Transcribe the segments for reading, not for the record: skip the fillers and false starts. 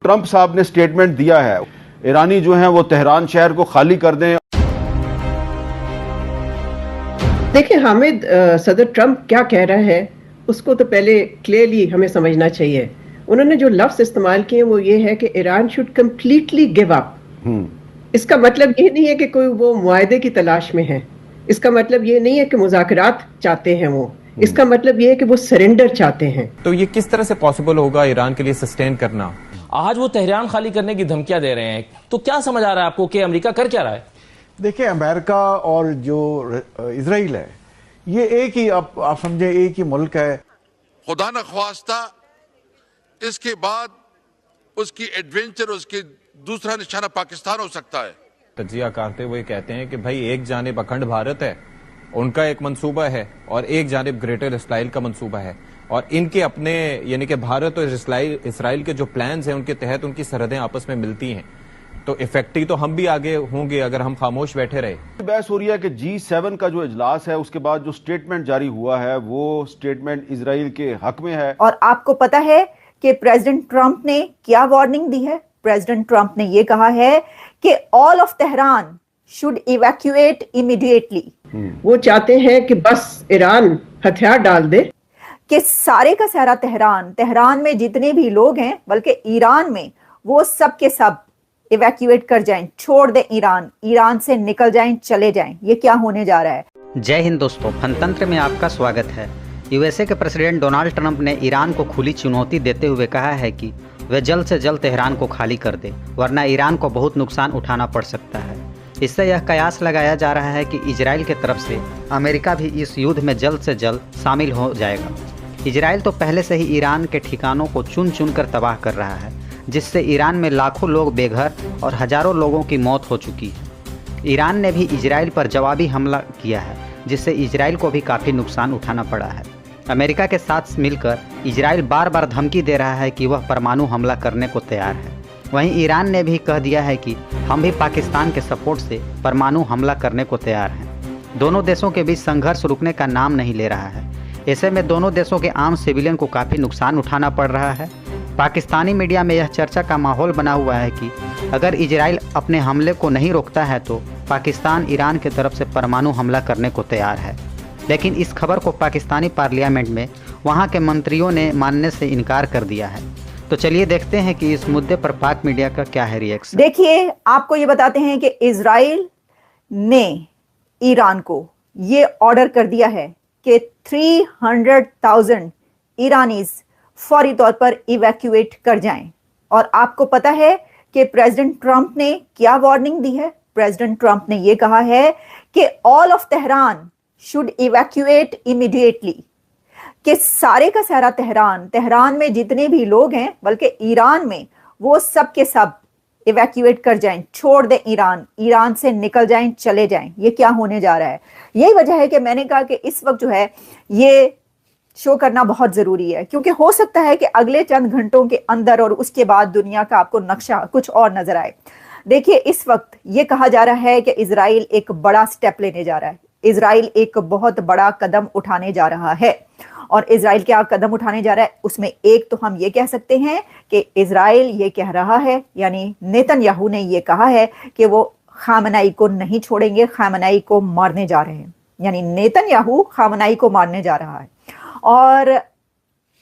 Trump साहब ने statement दिया है, ईरानी जो हैं वो तेहरान शहर को खाली कर दें। देखिए हामिद, सदर ट्रंप क्या कह रहा है उसको तो पहले क्लियरली हमें समझना चाहिए। उन्होंने जो लफ्ज इस्तेमाल किए वो ये है कि Iran should completely give up. इसका मतलब ये नहीं है कि कोई वो मुआहदे की तलाश में है, इसका मतलब ये नहीं है कि मुज़ाकरात चाहते हैं वो, इसका मतलब ये है कि वो सरेंडर चाहते हैं। तो ये किस तरह से पॉसिबल होगा ईरान के लिए सस्टेन करना? आज वो तेहरान खाली करने की धमकियां दे रहे हैं, तो क्या समझ आ रहा है आपको कि अमेरिका कर क्या रहा है? देखिए, अमेरिका और जो इजराइल है ये एक ही, आप समझे, एक ही मुल्क है। खुदा न ख्वास्ता इसके बाद उसकी एडवेंचर, उसकी दूसरा निशाना पाकिस्तान हो सकता है। तजिया करते हुए कहते हैं कि भाई एक जानिब अखंड भारत है, उनका एक मंसूबा है, और एक जानिब ग्रेटर इसराइल का मंसूबा है, और इनके अपने यानी कि भारत और इसराइल के जो प्लान्स हैं उनके तहत उनकी सरहदें आपस में मिलती हैं। तो इफेक्टिव तो हम भी आगे होंगे अगर हम खामोश बैठे रहे। बहस हो रही है कि G7 का जो इजलास है उसके बाद जो स्टेटमेंट जारी हुआ है वो स्टेटमेंट इजराइल के हक में है। और आपको पता है कि प्रेसिडेंट ट्रंप ने क्या वार्निंग दी है? प्रेसिडेंट ट्रंप ने यह कहा है कि all of Tehran should evacuate immediately. वो चाहते हैं कि बस ईरान हथियार डाल दे, कि सारे का सारा तेहरान में जितने भी लोग हैं, बल्कि ईरान में, वो सब के सब इवैक्यूएट कर जाएं, छोड़ दें ईरान से निकल जाएं, चले जाएं। ये क्या होने जा रहा है? जय हिंद दोस्तों, फनतंत्र में आपका स्वागत है। यूएसए के प्रेसिडेंट डोनाल्ड ट्रंप ने ईरान को खुली चुनौती देते हुए कहा है कि वे जल्द से जल्द तेहरान को खाली कर दे, वरना ईरान को बहुत नुकसान उठाना पड़ सकता है। इससे यह कयास लगाया जा रहा है कि इजराइल की तरफ से अमेरिका भी इस युद्ध में जल्द से जल्द शामिल हो जाएगा। इजराइल तो पहले से ही ईरान के ठिकानों को चुन चुन कर तबाह कर रहा है, जिससे ईरान में लाखों लोग बेघर और हजारों लोगों की मौत हो चुकी है। ईरान ने भी इजराइल पर जवाबी हमला किया है, जिससे इजराइल को भी काफ़ी नुकसान उठाना पड़ा है। अमेरिका के साथ मिलकर इजराइल बार बार धमकी दे रहा है कि वह परमाणु हमला करने को तैयार है। वहीं ईरान ने भी कह दिया है कि हम भी पाकिस्तान के सपोर्ट से परमाणु हमला करने को तैयार हैं। दोनों देशों के बीच संघर्ष रुकने का नाम नहीं ले रहा है। ऐसे में दोनों देशों के आम सिविलियन को काफ़ी नुकसान उठाना पड़ रहा है। पाकिस्तानी मीडिया में यह चर्चा का माहौल बना हुआ है कि अगर इजराइल अपने हमले को नहीं रोकता है तो पाकिस्तान ईरान की तरफ से परमाणु हमला करने को तैयार है। लेकिन इस खबर को पाकिस्तानी पार्लियामेंट में वहां के मंत्रियों ने मानने से इनकार कर दिया है। तो चलिए देखते हैं कि इस मुद्दे पर पाक मीडिया का क्या है रिएक्शन। देखिए, आपको ये बताते हैं कि इजराइल ने ईरान को ये ऑर्डर कर दिया है कि 300,000 ईरानीज फौरी तौर पर इवैक्यूएट कर जाएं। और आपको पता है कि प्रेसिडेंट ट्रंप ने क्या वार्निंग दी है? प्रेसिडेंट ट्रंप ने यह कहा है कि all of Tehran should evacuate immediately, कि सारे का सारा तेहरान में जितने भी लोग हैं, बल्कि ईरान में, वो सब के सब इवैक्यूएट कर जाएं, छोड़ दें ईरान से निकल जाएं, चले जाएं। ये क्या होने जा रहा है? यही वजह है कि मैंने कहा कि इस वक्त जो है ये शो करना बहुत जरूरी है, क्योंकि हो सकता है कि अगले चंद घंटों के अंदर और उसके बाद दुनिया का आपको नक्शा कुछ और नजर आए। देखिए, इस वक्त ये कहा जा रहा है कि इजराइल एक बड़ा स्टेप लेने जा रहा है, इजराइल एक बहुत बड़ा कदम उठाने जा रहा है। और इजराइल क्या कदम उठाने जा रहा है, उसमें एक तो हम ये कह सकते हैं कि इजराइल ये कह रहा है, यानी नेतन्याहू ने ये कहा है कि वो खामनाई को नहीं छोड़ेंगे, खामनाई को मारने जा रहे हैं। यानी नेतन्याहू खामनाई को मारने जा रहा है। और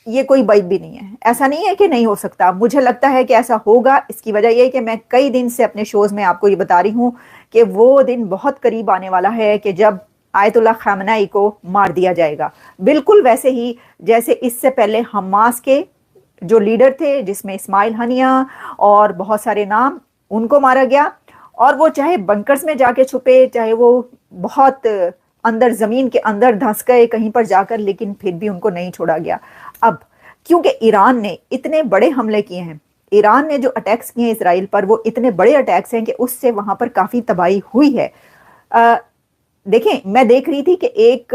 ये कोई बात भी नहीं है, ऐसा नहीं है कि नहीं हो सकता। मुझे लगता है कि ऐसा होगा। इसकी वजह यह है कि मैं कई दिन से अपने शोज में आपको ये बता रही हूं कि वो दिन बहुत करीब आने वाला है कि जब आयतुल्लाह खामनाई को मार दिया जाएगा, बिल्कुल वैसे ही जैसे इससे पहले हमास के जो लीडर थे, जिसमें इस्माइल हनिया और बहुत सारे नाम, उनको मारा गया। और वो चाहे बंकर्स में जाके छुपे, चाहे वो बहुत अंदर जमीन के अंदर धंस गए कहीं पर जाकर, लेकिन फिर भी उनको नहीं छोड़ा गया। अब क्योंकि ईरान ने इतने बड़े हमले किए हैं, ईरान ने जो अटैक्स किए हैं इसराइल पर, वो इतने बड़े अटैक्स हैं कि उससे वहां पर काफी तबाही हुई है। देखें, मैं देख रही थी कि एक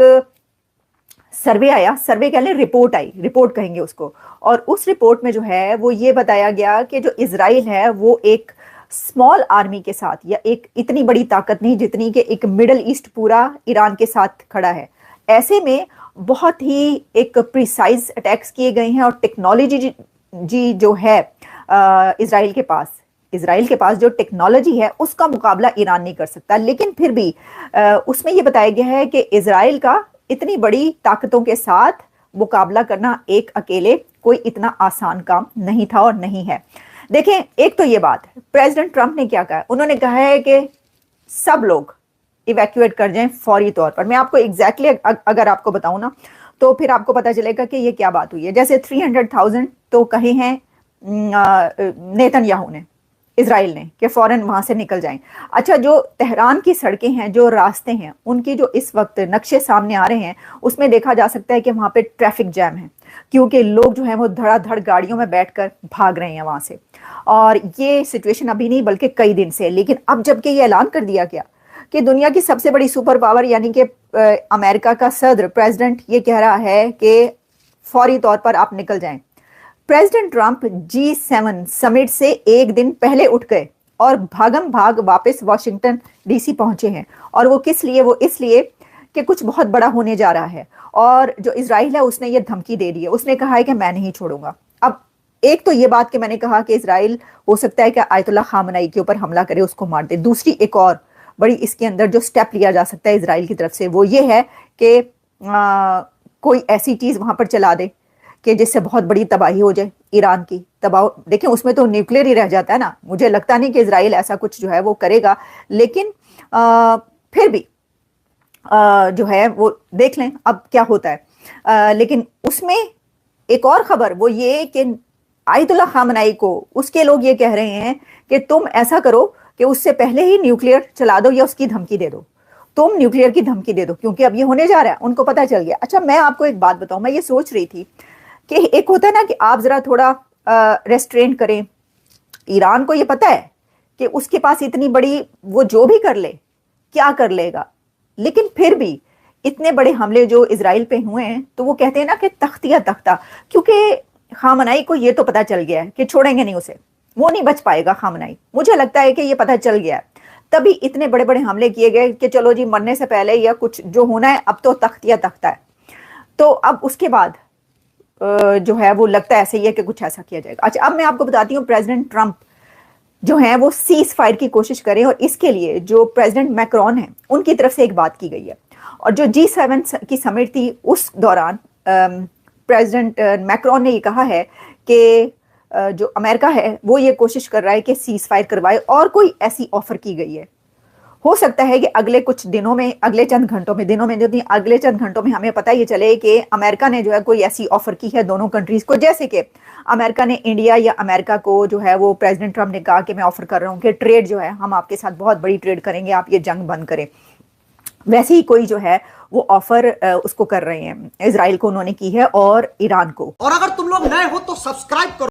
सर्वे आया, सर्वे कह लें, रिपोर्ट आई, रिपोर्ट कहेंगे उसको। और उस रिपोर्ट में जो है वो ये बताया गया कि जो इजराइल है वो एक स्मॉल आर्मी के साथ, या एक इतनी बड़ी ताकत नहीं जितनी कि एक मिडल ईस्ट पूरा ईरान के साथ खड़ा है, ऐसे में बहुत ही एक प्रिसाइज अटैक्स किए गए हैं। और टेक्नोलॉजी जो है इजराइल के पास जो टेक्नोलॉजी है उसका मुकाबला ईरान नहीं कर सकता। लेकिन फिर भी उसमें यह बताया गया है कि इजराइल का इतनी बड़ी ताकतों के साथ मुकाबला करना एक अकेले कोई इतना आसान काम नहीं था और नहीं है। देखें, एक तो ये बात, प्रेसिडेंट ट्रंप ने क्या कहा, उन्होंने कहा है कि सब लोग इवैक्यूएट कर जाएं फौरी तौर पर। मैं आपको एग्जैक्टली अगर आपको बताऊं ना तो फिर आपको पता चलेगा कि ये क्या बात हुई है। जैसे 300,000 तो कहे हैं नेतन्याहू ने, इजराइल ने, कि फौरन वहां से निकल जाएं। अच्छा, जो तेहरान की सड़कें हैं, जो रास्ते हैं, उनकी जो इस वक्त नक्शे सामने आ रहे हैं उसमें देखा जा सकता है कि वहां पे ट्रैफिक जैम है, क्योंकि लोग जो हैं वो धड़ाधड़ गाड़ियों में बैठकर भाग रहे हैं वहां से। और ये सिचुएशन अभी नहीं बल्कि कई दिन से। लेकिन अब जबकि ये ऐलान कर दिया गया कि दुनिया की सबसे बड़ी सुपर पावर यानी कि अमेरिका का सदर प्रेसिडेंट ये कह रहा है कि फौरी तौर पर आप निकल जाएं, प्रेसिडेंट ट्रंप G7 समिट से एक दिन पहले उठ गए और भागम भाग वापस वाशिंगटन डीसी पहुंचे हैं। और वो किस लिए? वो इसलिए कि कुछ बहुत बड़ा होने जा रहा है। और जो इजराइल है उसने ये धमकी दे दी है, उसने कहा है कि मैं नहीं छोड़ूंगा। अब एक तो ये बात कि मैंने कहा कि इजराइल हो सकता है कि आयतुल्लाह खामनई के ऊपर हमला करे, उसको मार दे। दूसरी एक और बड़ी इसके अंदर जो स्टेप लिया जा सकता है इजराइल की तरफ से वो ये है कि कोई ऐसी चीज वहां पर चला दे कि जिससे बहुत बड़ी तबाही हो जाए, ईरान की तबाह। देखें, उसमें तो न्यूक्लियर ही रह जाता है ना। मुझे लगता नहीं कि इजराइल ऐसा कुछ जो है वो करेगा, लेकिन फिर भी जो है वो देख लें अब क्या होता है। लेकिन उसमें एक और खबर वो ये कि आयतुल्लाह खामनई को उसके लोग ये कह रहे हैं कि तुम ऐसा करो कि उससे पहले ही न्यूक्लियर चला दो या उसकी धमकी दे दो, तुम न्यूक्लियर की धमकी दे दो, क्योंकि अब ये होने जा रहा है, उनको पता चल गया। अच्छा, मैं आपको एक बात बताऊं, मैं ये सोच रही थी कि एक होता है ना कि आप जरा थोड़ा रेस्ट्रेन करें। ईरान को ये पता है कि उसके पास इतनी बड़ी, वो जो भी कर ले क्या कर लेगा, लेकिन फिर भी इतने बड़े हमले जो इजराइल पे हुए हैं तो वो कहते हैं ना कि तख्तिया तख्ता, क्योंकि खामनई को ये तो पता चल गया है कि छोड़ेंगे नहीं उसे, वो नहीं बच पाएगा खामनई। मुझे लगता है कि ये पता चल गया है, तभी इतने बड़े बड़े हमले किए गए कि चलो जी मरने से पहले या कुछ जो होना है अब तो तख्तिया तख्ता है। तो अब उसके बाद जो है वो लगता है ऐसे ही है कि कुछ ऐसा किया जाएगा। अच्छा, अब मैं आपको बताती हूँ प्रेसिडेंट ट्रंप जो है वो सीज फायर की कोशिश करें, और इसके लिए जो प्रेसिडेंट मैक्रोन है उनकी तरफ से एक बात की गई है। और जो G7 की समिट थी उस दौरान प्रेसिडेंट मैक्रोन ने ये कहा है कि जो अमेरिका है वो ये कोशिश कर रहा है कि सीज फायर करवाए, और कोई ऐसी ऑफर की गई है। हो सकता है कि अगले कुछ दिनों में, अगले चंद घंटों में, दिनों में नहीं, अगले चंद घंटों में हमें पता ये चले कि अमेरिका ने जो है कोई ऐसी ऑफर की है दोनों कंट्रीज को। जैसे कि अमेरिका ने इंडिया या अमेरिका को जो है वो प्रेसिडेंट ट्रंप ने कहा कि मैं ऑफर कर रहा हूँ कि ट्रेड जो है हम आपके साथ बहुत बड़ी ट्रेड करेंगे, आप ये जंग बंद करें। वैसे ही कोई जो है वो ऑफर उसको कर रहे हैं, इजराइल को उन्होंने की है और ईरान को। और अगर तुम लोग नए हो तो सब्सक्राइब करो।